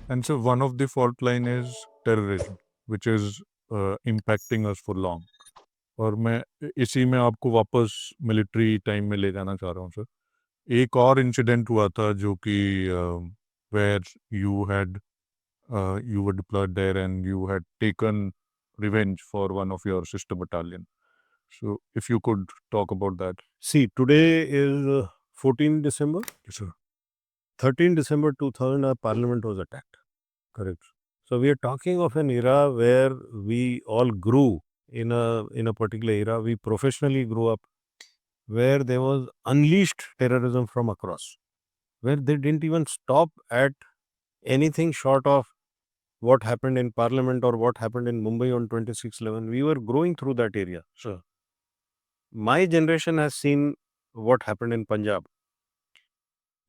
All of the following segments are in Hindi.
And so one of the fault line is terrorism, which is impacting us for long. और मैं इसी में आपको वापस मिलिट्री टाइम में ले जाना चाह रहा हूँ सर। एक और इंसिडेंट हुआ था जो कि where you had you were deployed there and you had taken revenge for one of your sister battalion. So if you could talk about that. See, today is 14 December. Yes, sir. 13 December 2000, our parliament was attacked. Correct. So we are talking of an era where we all grew in a particular era. We professionally grew up where there was unleashed terrorism from across, where they didn't even stop at anything short of what happened in Parliament or what happened in Mumbai on 26/11. We were growing through that area. Sure. My generation has seen what happened in Punjab.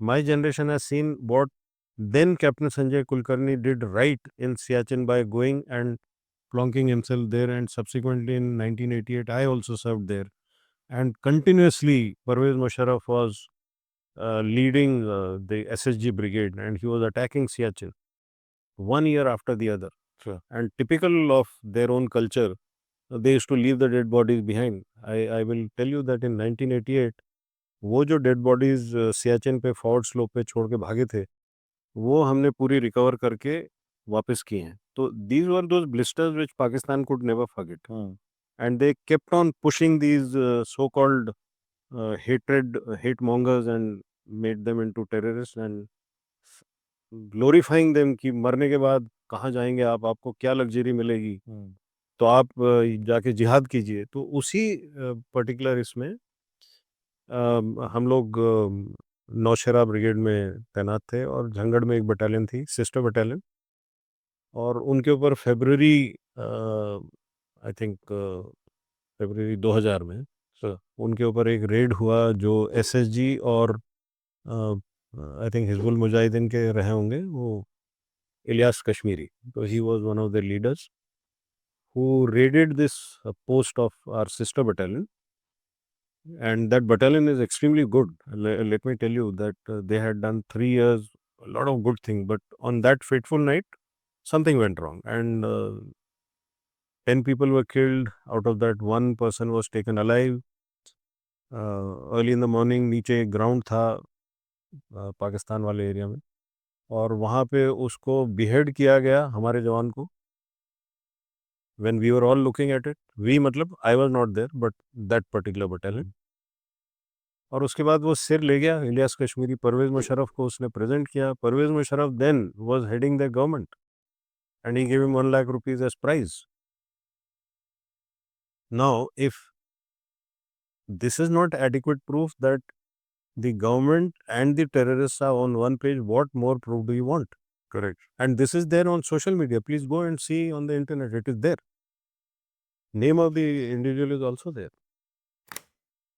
My generation has seen what then Captain Sanjay Kulkarni did right in Siachen by going and plonking himself there, and subsequently in 1988 I also served there. And continuously Parvez Musharraf was leading the SSG brigade, and he was attacking Siachen one year after the other. Sure. And typical of their own culture, they used to leave the dead bodies behind. I will tell you that in 1988 वो जो डेड बॉडीज सियाचिन पे फॉरवर्ड स्लोप पे छोड़ के भागे थे, वो हमने पूरी रिकवर करके वापस किए हैं. तो these were those blisters which Pakistan could never forget, and they kept on pushing these so called hate mongers and made them into terrorists and glorifying them कि मरने के बाद कहाँ जाएंगे आप, आपको क्या लग्जरी मिलेगी, तो आप जाके जिहाद कीजिए. तो उसी पर्टिकुलर इसमें हम लोग नौशेरा ब्रिगेड में तैनात थे, और झंगड़ में एक बटालियन थी, सिस्टर बटालियन, और उनके ऊपर फेब्रुवरी आई थिंक फेब्रुवरी 2000 में उनके ऊपर एक रेड हुआ जो एसएसजी और आई थिंक हिजबुल मुजाहिदीन के रहे होंगे, वो इलियास कश्मीरी. तो he was one of the leaders who raided this post of our sister battalion, and that battalion is extremely good. Let me tell you that they had done 3 years, a lot of good things, but on that fateful night something went wrong, and 10 people were killed. Out of that, one person was taken alive. Early in the morning नीचे एक ग्राउंड था पाकिस्तान वाले एरिया में, और वहाँ पे उसको बिहेड किया गया हमारे जवान को. when we were all looking at it, we मतलब I was not there, but that particular battalion. और उसके बाद वो सिर ले गया इलियास कश्मीरी, परवेज मुशर्रफ को उसने प्रेजेंट किया. Parvez Musharraf then was heading the government, and he give him 1 lakh rupees as prize. Now if this is not adequate proof that the government and the terrorists are on one page, what more proof do you want? Correct. And this is there on social media. Please go and see on the internet. It is there. Name of the individual is also there.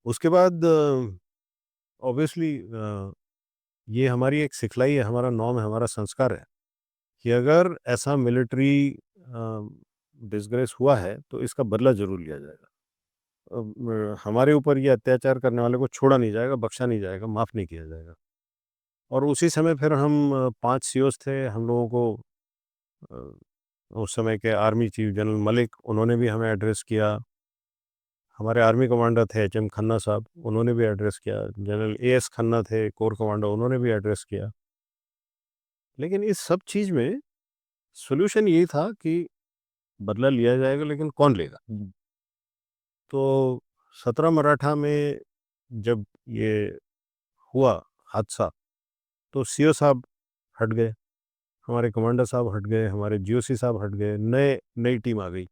उसके बाद ऑब्वियसली ये हमारी एक सिखलाई है, हमारा नॉर्म है, हमारा संस्कार है कि अगर ऐसा मिलिट्री डिसग्रेस हुआ है तो इसका बदला जरूर लिया जाएगा. हमारे ऊपर ये अत्याचार करने वाले को छोड़ा नहीं जाएगा, बख्शा नहीं जाएगा, माफ़ नहीं किया जाएगा. और उसी समय फिर हम 5 सीओस थे, हम लोगों को उस समय के आर्मी चीफ जनरल मलिक, उन्होंने भी हमें एड्रेस किया. हमारे आर्मी कमांडर थे एचएम खन्ना साहब, उन्होंने भी एड्रेस किया. जनरल एएस खन्ना थे कोर कमांडर, उन्होंने भी एड्रेस किया. लेकिन इस सब चीज़ में सॉल्यूशन यही था कि बदला लिया जाएगा, लेकिन कौन लेगा? तो 17 मराठा में जब ये हुआ हादसा, तो सीओ साहब हट गए, हमारे कमांडर साहब हट गए, हमारे जीओसी साहब हट गए, नई टीम आ गई.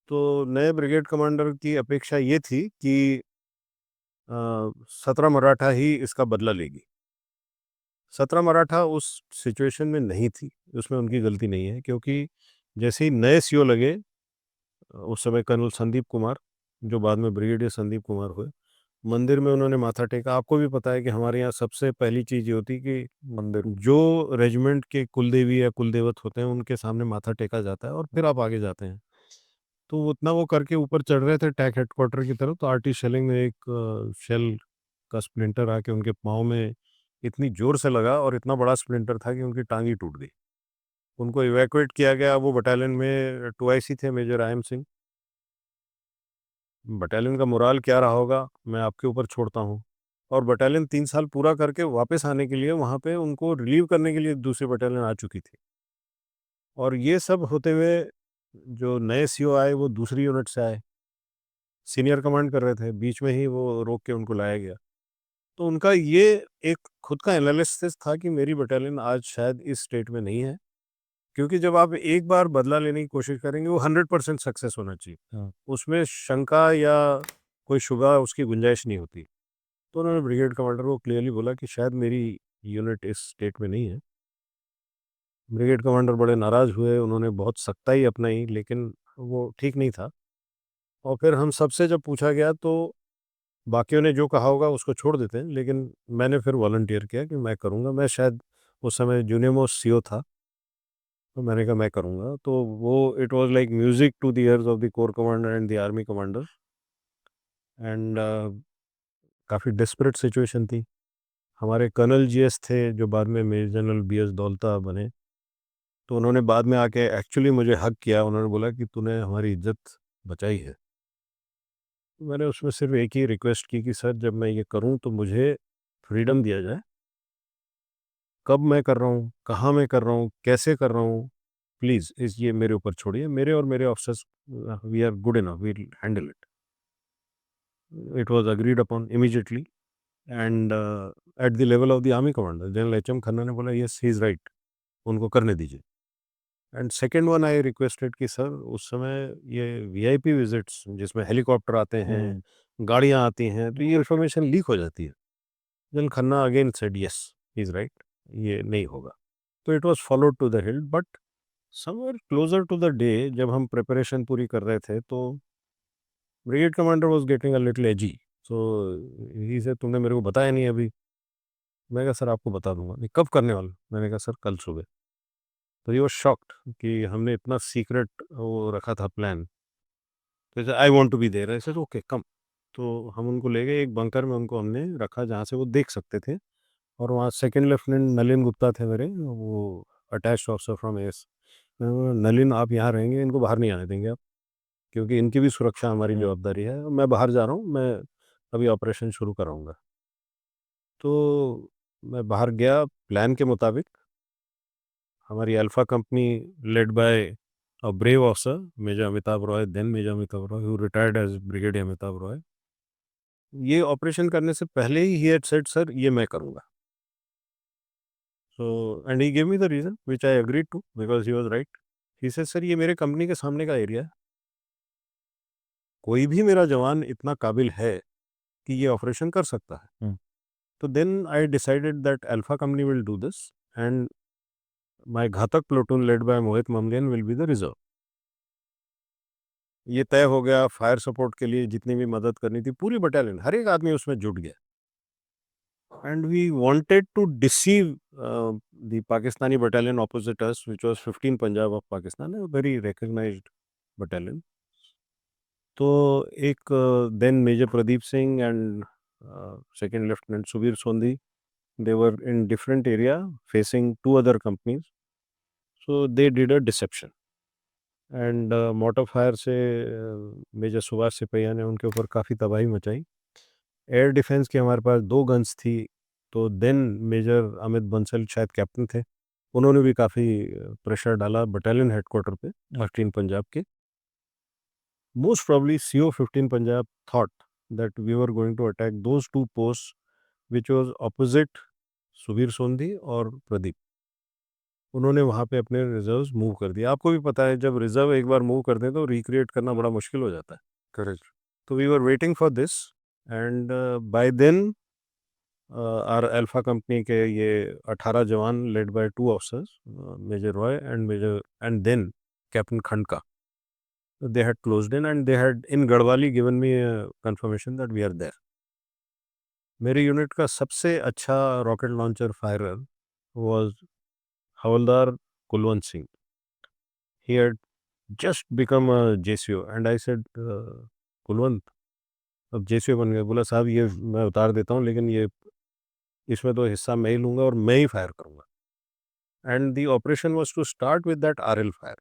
तो नए ब्रिगेड कमांडर की अपेक्षा ये थी कि 17 मराठा ही इसका बदला लेगी. 17 मराठा उस सिचुएशन में नहीं थी, उसमें उनकी गलती नहीं है, क्योंकि जैसे ही नए सीओ लगे, उस समय कर्नल संदीप कुमार, जो बाद में ब्रिगेडियर संदीप कुमार हुए, मंदिर में उन्होंने माथा टेका. आपको भी पता है कि हमारे यहाँ सबसे पहली चीज़ ये होती कि मंदिर, जो रेजिमेंट के कुलदेवी या कुलदेवत होते हैं, उनके सामने माथा टेका जाता है और फिर आप आगे जाते हैं. तो उतना वो करके ऊपर चढ़ रहे थे टैक हेडक्वार्टर की तरफ, तो आर्टी शेलिंग में एक शेल का स्प्लिंटर आके उनके पाँव में इतनी ज़ोर से लगा और इतना बड़ा स्प्लिंटर था कि उनकी टाँग ही टूट गई। उनको इवैक्यूएट किया गया, वो बटालियन में 2IC थे मेजर आयम सिंह। बटालियन का मोराल क्या रहा होगा, मैं आपके ऊपर छोड़ता हूँ। और बटालियन 3 साल पूरा करके वापस आने के लिए वहाँ पे उनको रिलीव करने के लिए दूसरी बटालियन आ चुकी थी। और ये सब होते हुए जो नए सीओ आए वो दूसरी यूनिट से आए। सीनियर कमांड कर रहे थे, बीच में ही वो रोक के उनको लाया गया। तो उनका ये एक खुद का एनालिसिस था कि मेरी बटालियन आज शायद इस स्टेट में नहीं है, क्योंकि जब आप एक बार बदला लेने की कोशिश करेंगे वो 100% सक्सेस होना चाहिए। हाँ। उसमें शंका या कोई शुबा उसकी गुंजाइश नहीं होती। तो उन्होंने ब्रिगेड कमांडर को क्लियरली बोला कि शायद मेरी यूनिट इस स्टेट में नहीं है। ब्रिगेड कमांडर बड़े नाराज़ हुए, उन्होंने बहुत सख्ताई अपनाई, लेकिन वो ठीक नहीं था। और फिर हम सबसे जब पूछा गया तो बाकियों ने जो कहा होगा उसको छोड़ देते हैं, लेकिन मैंने फिर वॉलंटियर किया कि मैं करूँगा। मैं शायद उस समय जूनियर मोस्ट सीओ था, तो मैंने कहा मैं करूँगा। तो वो it was like music to the ears of the core commander and the army commander. And काफ़ी डेस्परेट सिचुएशन थी। हमारे कर्नल जीएस थे जो बाद में मेजर जनरल बीएस दौलता बने। तो उन्होंने बाद में आके एक्चुअली मुझे हग किया, उन्होंने बोला कि तूने हमारी इज़्ज़त बचाई है। तो मैंने उसमें सिर्फ़ एक ही रिक्वेस्ट की कि सर जब मैं ये करूँ तो मुझे फ्रीडम दिया जाए। कब मैं कर रहा हूँ, कहाँ मैं कर रहा हूँ, कैसे कर रहा हूँ, प्लीज़ इस ये मेरे ऊपर छोड़िए। मेरे और मेरे officers we are good enough, we will handle it. It was agreed upon immediately and at the level of the army commander general HM Khanna ने बोला यस ही इज़ राइट, उनको करने दीजिए। And second one I requested कि सर उस समय ये वीआईपी विजिट्स जिसमें हेलीकॉप्टर आते हैं, गाड़ियाँ आती हैं, तो ये इन्फॉर्मेशन लीक हो जाती है। General Khanna again said yes he is right, ये नहीं होगा। तो it was followed to the hill, but somewhere closer to the day जब हम प्रिपरेशन पूरी कर रहे थे तो brigade commander was getting a little edgy. So he said तुमने मेरे को बताया नहीं अभी। मैं कहा सर आपको बता दूँगा। नहीं कब करने वाले हो? मैंने कहा सर कल सुबह। तो ही वाज़ शॉक्ड कि हमने इतना सीक्रेट वो रखा था प्लान। तो he said I want to be there. I said okay come. तो हम उनको ले गए एक बंकर में, उनको हमने रखा जहाँ से वो देख सकते थे। और वहाँ सेकंड लेफ्टिनेंट नलिन गुप्ता थे मेरे, वो अटैच्ड ऑफिसर फ्रॉम एएस। मैंने बोला नलिन आप यहाँ रहेंगे, इनको बाहर नहीं आने देंगे आप, क्योंकि इनकी भी सुरक्षा हमारी जवाबदारी है। मैं बाहर जा रहा हूँ, मैं अभी ऑपरेशन शुरू कराऊँगा। तो मैं बाहर गया प्लान के मुताबिक। हमारी alpha company led by a brave officer major Amitabh Roy, then major Amitabh Roy who retired as brigadier Amitabh Roy. ये ऑपरेशन करने से पहले ही हैड सेड सर ये मैं करूँगा। So and he give me the reason which I agreed to because he was right. He said sir ये मेरे कंपनी के सामने का एरिया है। कोई भी मेरा जवान इतना काबिल है कि ये ऑपरेशन कर सकता है। तो then I decided that alpha company will do this and my Ghatak platoon led by Mohit ममलियन विल बी द रिज़र्व। ये तय हो गया। फायर सपोर्ट के लिए जितनी भी मदद करनी थी पूरी बटालियन हर एक आदमी उसमें जुट गया। And we wanted to deceive the Pakistani battalion opposite us which was 15 Punjab of Pakistan, a very recognised battalion. तो एक then major Pradeep Singh and second lieutenant Subir Sondhi, they were in different area facing two other companies, so they did a deception and mortar fire से मेजर सुभाष सिपैया ने उनके ऊपर काफ़ी तबाही मचाई। एयर डिफेंस की हमारे पास 2 गन्स थी, तो देन मेजर अमित बंसल शायद कैप्टन थे, उन्होंने भी काफ़ी प्रेशर डाला बटालियन हेडक्वार्टर पे 15 पंजाब के। Most probably CO 15 Punjab thought that we were going to attack those 2 post which was opposite Subir Sondhi और प्रदीप। उन्होंने वहाँ पे अपने रिजर्व्स मूव कर दिए। आपको भी पता है जब रिजर्व एक बार मूव कर दें तो रिक्रिएट करना बड़ा मुश्किल हो जाता है। करेक्ट। तो we were waiting for this and by then our alpha company के ये 18 जवान led by 2 officers major Roy and major and then captain Khandka, they had closed in and they had in Garhwali given me a confirmation that we are there. मेरे यूनिट का सबसे अच्छा rocket launcher firer was havildar Kulwant Singh. He had just become a JCO and I said Kulwant अब JCO बन गए। बोला साहब ये मैं उतार देता हूँ लेकिन ये इसमें तो हिस्सा मैं ही लूँगा और मैं ही फायर करूँगा। And the operation was to start with that RL fire.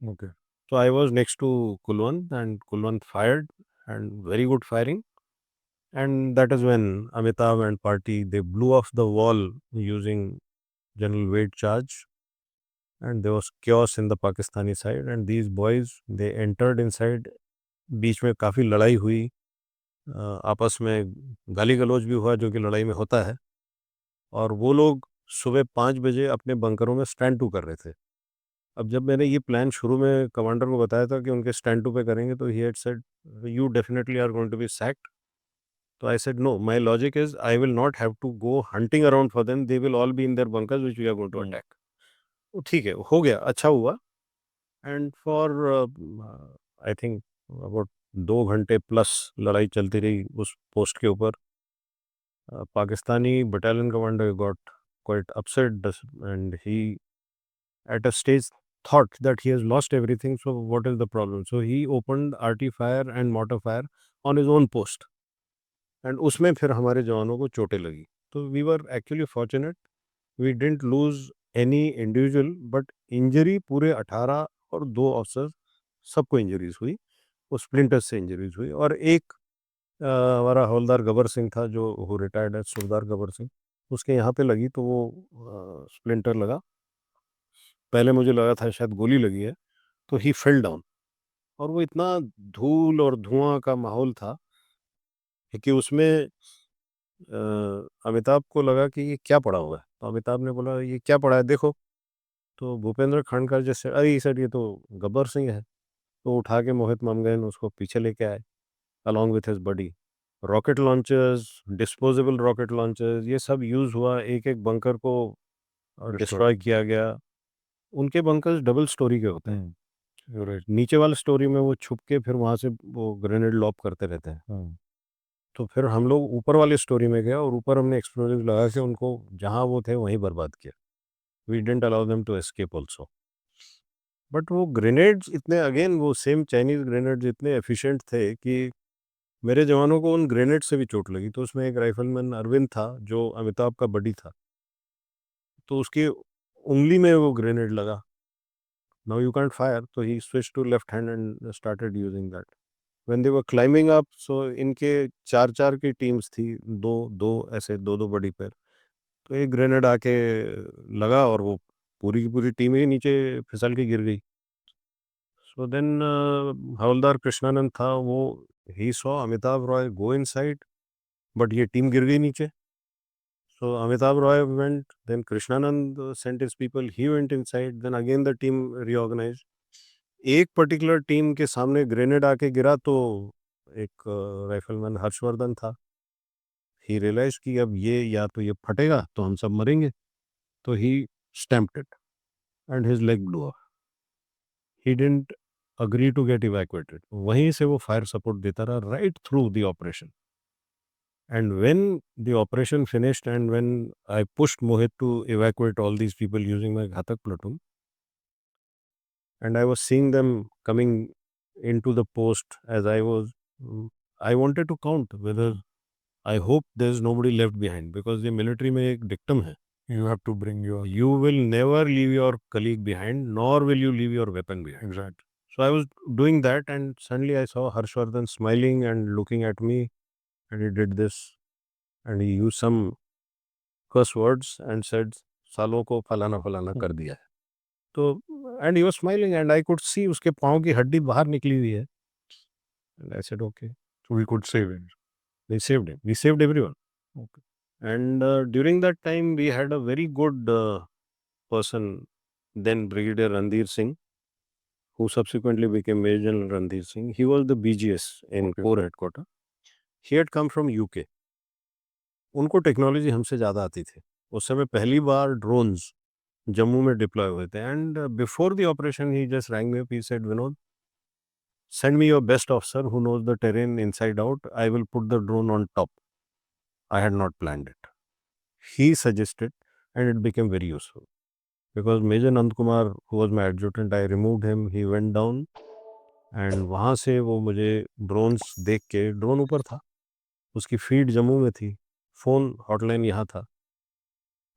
Okay. So I was next to Kulwant and Kulwant fired and very good firing. And that is when Amitabh and party, they blew off the wall using general weight charge. And there was chaos in the Pakistani side. And these boys, they entered inside. बीच में काफ़ी लड़ाई हुई, आपस में गाली गलौज भी हुआ जो कि लड़ाई में होता है। और वो लोग सुबह 5 बजे अपने बंकरों में स्टैंड टू कर रहे थे। अब जब मैंने ये प्लान शुरू में कमांडर को बताया था कि उनके स्टैंड टू पे करेंगे, तो he had said you definitely are going to be sacked. तो I said no, my logic is I will not have to go hunting around for them, they will all be in their bunkers which we are going to attack. तो ठीक है, हो गया, अच्छा हुआ। And for I think about 2 घंटे प्लस लड़ाई चलती रही उस पोस्ट के ऊपर। Pakistani battalion commander got quite upset and he at a stage thought that he has lost everything, so what is the problem? So he opened RT fire and mortar fire on his own post, and उसमें फिर हमारे जवानों को चोटें लगी। तो we were actually fortunate, we didn't lose any individual, but injury पूरे 18 और 2 ऑफिसर्स सबको इंजरीज हुई, वो स्प्लिंटर्स से इंजरीज हुई। और एक हमारा हवलदार गबर सिंह था जो वो रिटायर्ड है, सुरदार गबर सिंह, उसके यहाँ पे लगी तो वो स्प्लिंटर लगा। पहले मुझे लगा था शायद गोली लगी है, तो ही फेल डाउन। और वो इतना धूल और धुआं का माहौल था कि उसमें अमिताभ को लगा कि ये क्या पड़ा हुआ है। तो अमिताभ ने बोला ये क्या पड़ा है देखो। तो भूपेंद्र खानकर जैसे अरे सर ये तो गब्बर सिंह है। तो उठा के मोहित मामगैन उसको पीछे लेके आए along with his body. Rocket launchers, disposable rocket launchers, ये सब यूज़ हुआ, एक एक बंकर को डिस्ट्रॉय किया गया। उनके बंकर्स डबल स्टोरी के होते हैं। Right. नीचे वाले स्टोरी में वो छुप के फिर वहाँ से वो ग्रेनेड लॉब करते रहते हैं। तो फिर हम लोग ऊपर वाली स्टोरी में गए और ऊपर हमने एक्सप्लोजिव लगा के उनको जहाँ वो थे वहीं बर्बाद किया। We didn't allow them to escape also. But वो ग्रेनेड्स इतने, अगेन वो सेम चाइनीज ग्रेनेड्स इतने एफिशिएंट थे कि मेरे जवानों को उन ग्रेनेड से भी चोट लगी। तो उसमें एक राइफलमैन अरविंद था जो अमिताभ का बडी था, तो उसकी उंगली में वो ग्रेनेड लगा। नाउ यू कैंट फायर, तो he switch to left hand and started using that when they were climbing up. So इनके 4-4 की टीम्स थी, दो दो ऐसे दो दो बड़ी पैर। तो एक ग्रेनेड आके लगा और वो पूरी की पूरी टीम ही नीचे फिसल के गिर गई। सो देन हवलदार कृष्णानंद था, वो he saw Amitabh Roy go inside, but ये टीम गिर गई नीचे। So Amitabh Roy went, then Krishnanand sent his people, he went inside, then again the team reorganized. एक पर्टिकुलर टीम के सामने ग्रेनेड आके गिरा तो एक राइफलमैन हर्षवर्धन था, ही रियलाइज कि अब ये या तो ये फटेगा तो हम सब मरेंगे। तो he stamped it and his leg blew off. He didn't agree to get evacuated, वहीं से वो फायर सपोर्ट देता रहा right through the operation. And when the operation finished and when I pushed Mohit to evacuate all these people using my Ghatak platoon, and I was seeing them coming into the post as I was, I wanted to count whether, I hope there's nobody left behind, because the military में एक dictum है, You have to bring your you will never leave your colleague behind, nor will you leave your weapon behind. exact. So I was doing that, and suddenly I saw Harshvardhan smiling and looking at me, and he did this, and he used some curse words and said सालों को फलाना फलाना कर दिया है। तो and he was smiling and I could see उसके पाँव की हड्डी बाहर निकली हुई है। And I said okay, So we could save it. We saved him, we saved everyone. Okay. And during that time we had a very good person, then Brigadier Randhir Singh, who subsequently became Major General Randhir Singh. He was the BGS in Okay. Corps headquarters. He had come from UK. उनको टेक्नोलॉजी हमसे ज़्यादा आती थी। उस समय पहली बार ड्रोन्स जम्मू में डिप्लॉय हुए थे। And before the operation he just wrong me up, he said Vinod, send me your best officer who knows the terrain inside out, I will put the drone on top. I had not planned it. He suggested, and it became very useful. Because Major Nand Kumar, who was my adjutant, I removed him, he went down, and वहाँ से वो मुझे ड्रोन्स देख के, ड्रोन ऊपर था, उसकी फीड जम्मू में थी, फ़ोन हॉटलाइन यहाँ था,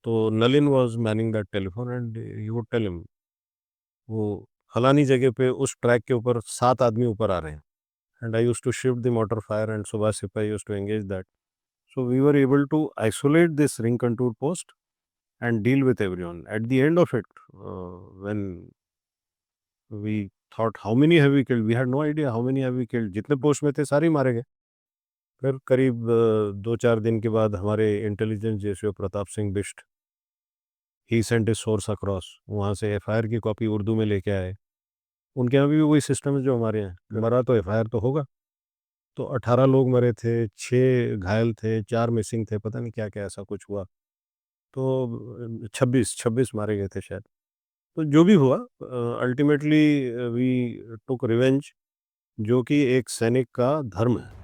तो Nalin was manning that telephone and he would tell him वो फलानी जगह पे उस ट्रैक के ऊपर 7 आदमी ऊपर आ रहे हैं and I used to shift the mortar fire and Subhash सिपाही used to engage that. So we were able to isolate this ring contour post and deal with everyone. At the end of it, when we thought how many have we killed, we had no idea how many have we killed. जितने पोस्ट में थे सारे ही मारे गए. फिर करीब 2-4 दिन के बाद हमारे इंटेलिजेंस जेसीओ प्रताप सिंह बिष्ट ही सेंट हिज सोर्स अक्रॉस, वहाँ से एफआईआर की कॉपी उर्दू में लेके आए. उनके यहाँ भी वही सिस्टम है जो हमारे यहाँ, मरा तो एफआईआर तो होगा. तो 18 लोग मरे थे, 6 घायल थे, 4 मिसिंग थे, पता नहीं क्या-क्या ऐसा कुछ हुआ. तो 26 मारे गए थे शायद. तो जो भी हुआ अल्टीमेटली वी टुक रिवेंज, जो कि एक सैनिक का धर्म है.